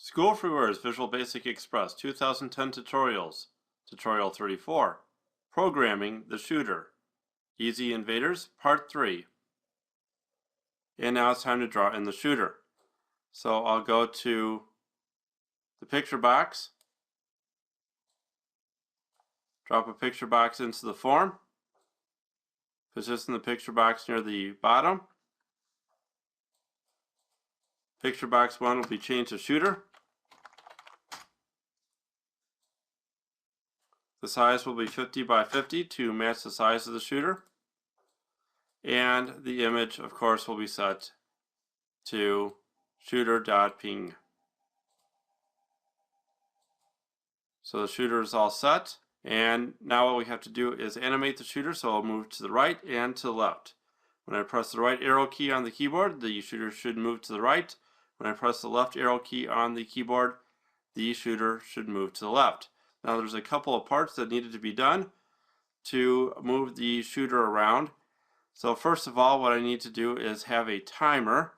School Freeware's Visual Basic Express 2010 Tutorials. Tutorial 34. Programming the Shooter. EZInvaders Part 3. And now it's time to draw in the shooter. So I'll go to the picture box, drop a picture box into the form, position the picture box near the bottom. Picture box 1 will be changed to shooter. The size will be 50 by 50 to match the size of the shooter. And the image, of course, will be set to shooter.ping. So the shooter is all set. And now what we have to do is animate the shooter, so I'll move to the right and to the left. When I press the right arrow key on the keyboard, the shooter should move to the right. When I press the left arrow key on the keyboard, the shooter should move to the left. Now there's a couple of parts that needed to be done to move the shooter around. So first of all, what I need to do is have a timer.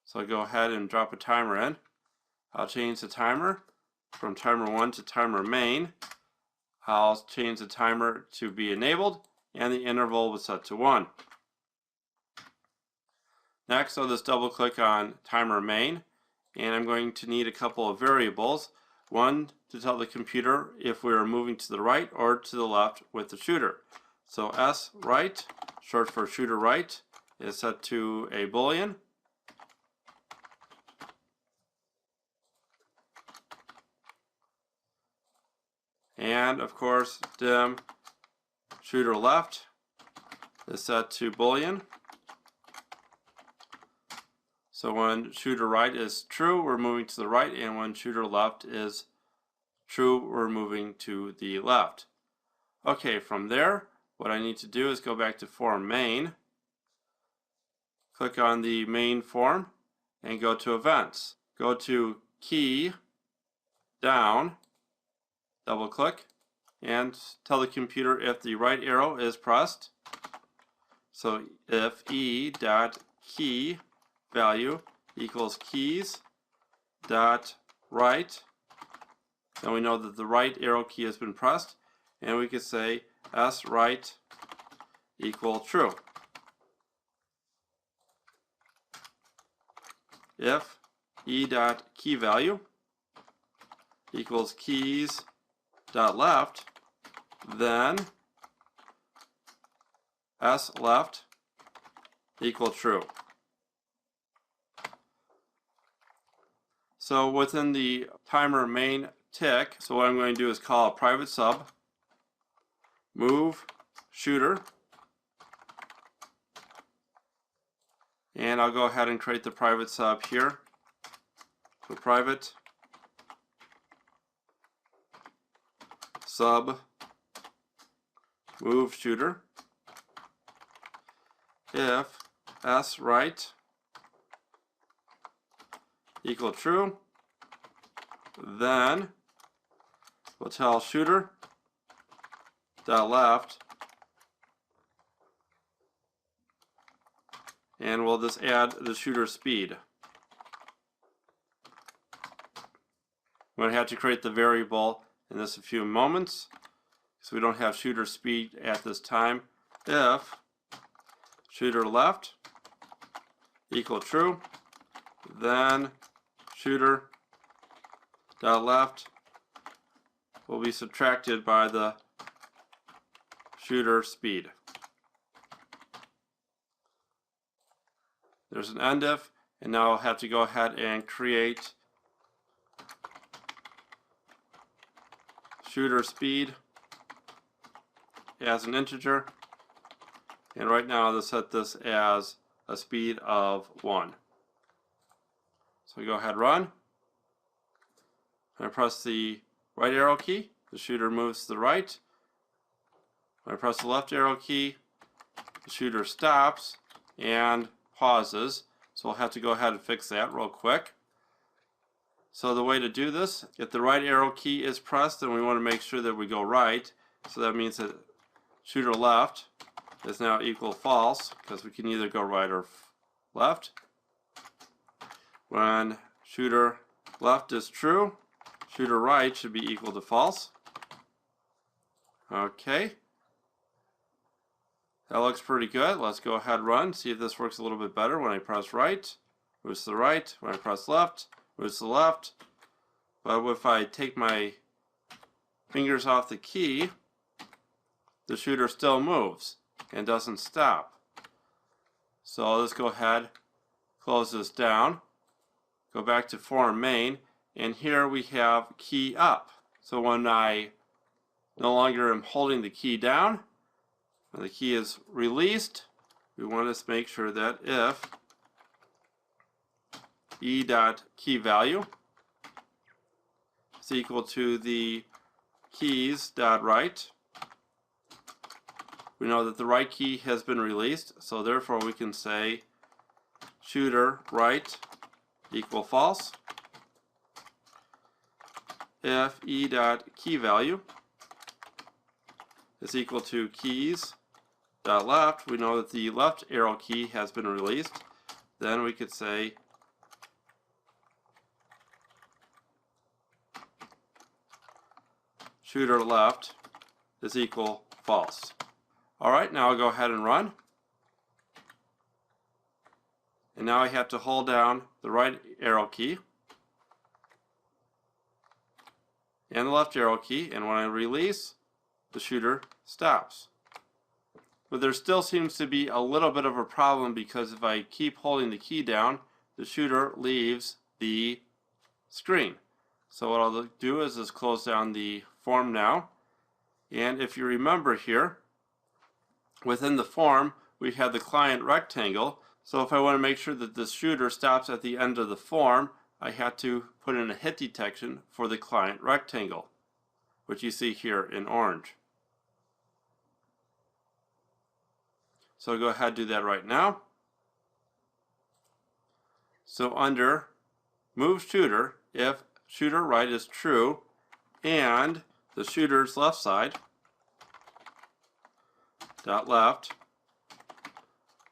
So I'll go ahead and drop a timer in. I'll change the timer from timer 1 to timer main. I'll change the timer to be enabled, and the interval was set to 1. Next, I'll just double click on timer main, and I'm going to need a couple of variables. One to tell the computer if we're moving to the right or to the left with the shooter. So SRight, short for shooter right, is set to a Boolean. And of course, dim shooter left is set to Boolean. So when shooter right is true, we're moving to the right, and when shooter left is true, we're moving to the left. Okay, from there, what I need to do is go back to form main, click on the main form, and go to events. Go to key down, double click, and tell the computer if the right arrow is pressed. So if e.key value equals keys dot right, then we know that the right arrow key has been pressed, and we could say SRight equal true. If e.key value equals keys dot left, then SLeft equal true. So within the timer main tick, so what I'm going to do is call a private sub, move shooter, and I'll go ahead and create the private sub here. So private sub move shooter. If SRight equal true, then we'll tell shooter dot left, and we'll just add the shooter speed. I'm going to have to create the variable in just a few moments, so we don't have shooter speed at this time. If shooter left equal true, then shooter dot left will be subtracted by the shooter speed. There's an end if, and now I'll have to go ahead and create shooter speed as an integer, and right now I'll set this as a speed of 1. So we go ahead and run. When I press the right arrow key, the shooter moves to the right. When I press the left arrow key, the shooter stops and pauses. So we'll have to go ahead and fix that real quick. So the way to do this, if the right arrow key is pressed, then we want to make sure that we go right. So that means that shooter left is now equal false, because we can either go right or left. When shooter left is true. Shooter right should be equal to false. Okay. That looks pretty good. Let's go ahead and run, see if this works a little bit better. When I press right, moves to the right. When I press left, moves to the left. But if I take my fingers off the key, the shooter still moves and doesn't stop. So let's go ahead, close this down, go back to form main, and here we have key up. So when I no longer am holding the key down, when the key is released, we want to make sure that if e.keyValue is equal to the keys.right, we know that the right key has been released, so therefore we can say shooter right equal false. If e.keyValue is equal to keys.left, we know that the left arrow key has been released. Then we could say shooter left is equal false. Alright, now I'll go ahead and run. And now I have to hold down the right arrow key and the left arrow key, and when I release, the shooter stops. But there still seems to be a little bit of a problem, because if I keep holding the key down, the shooter leaves the screen. So what I'll do is just close down the form now. And if you remember here, within the form we have the client rectangle. So if I want to make sure that the shooter stops at the end of the form, I have to put in a hit detection for the client rectangle, which you see here in orange. So I'll go ahead and do that right now. So under move shooter, if shooter right is true and the shooter's left side dot left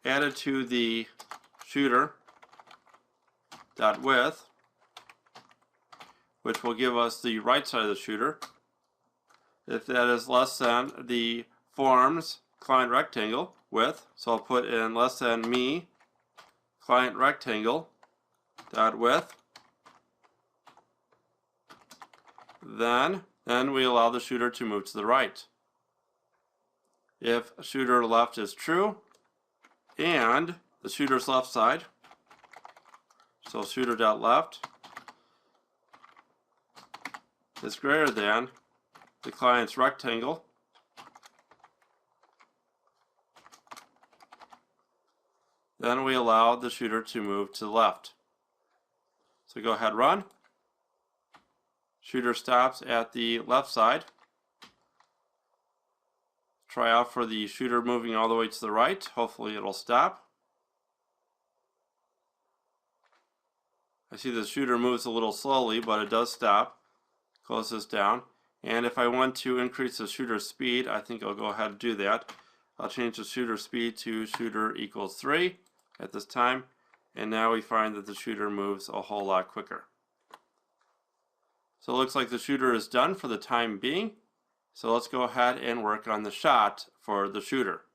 added to the shooter dot width, which will give us the right side of the shooter, if that is less than the form's client rectangle width. So I'll put in less than me client rectangle dot width. Then we allow the shooter to move to the right. If shooter left is true and the shooter's left side, so shooter.left is greater than the client's rectangle, then we allow the shooter to move to the left. So go ahead, run. Shooter stops at the left side. Try out for the shooter moving all the way to the right. Hopefully it'll stop. I see the shooter moves a little slowly, but it does stop. Close this down. And if I want to increase the shooter speed, I think I'll go ahead and do that. I'll change the shooter speed to shooter equals 3 at this time. And now we find that the shooter moves a whole lot quicker. So it looks like the shooter is done for the time being. So let's go ahead and work on the shot for the shooter.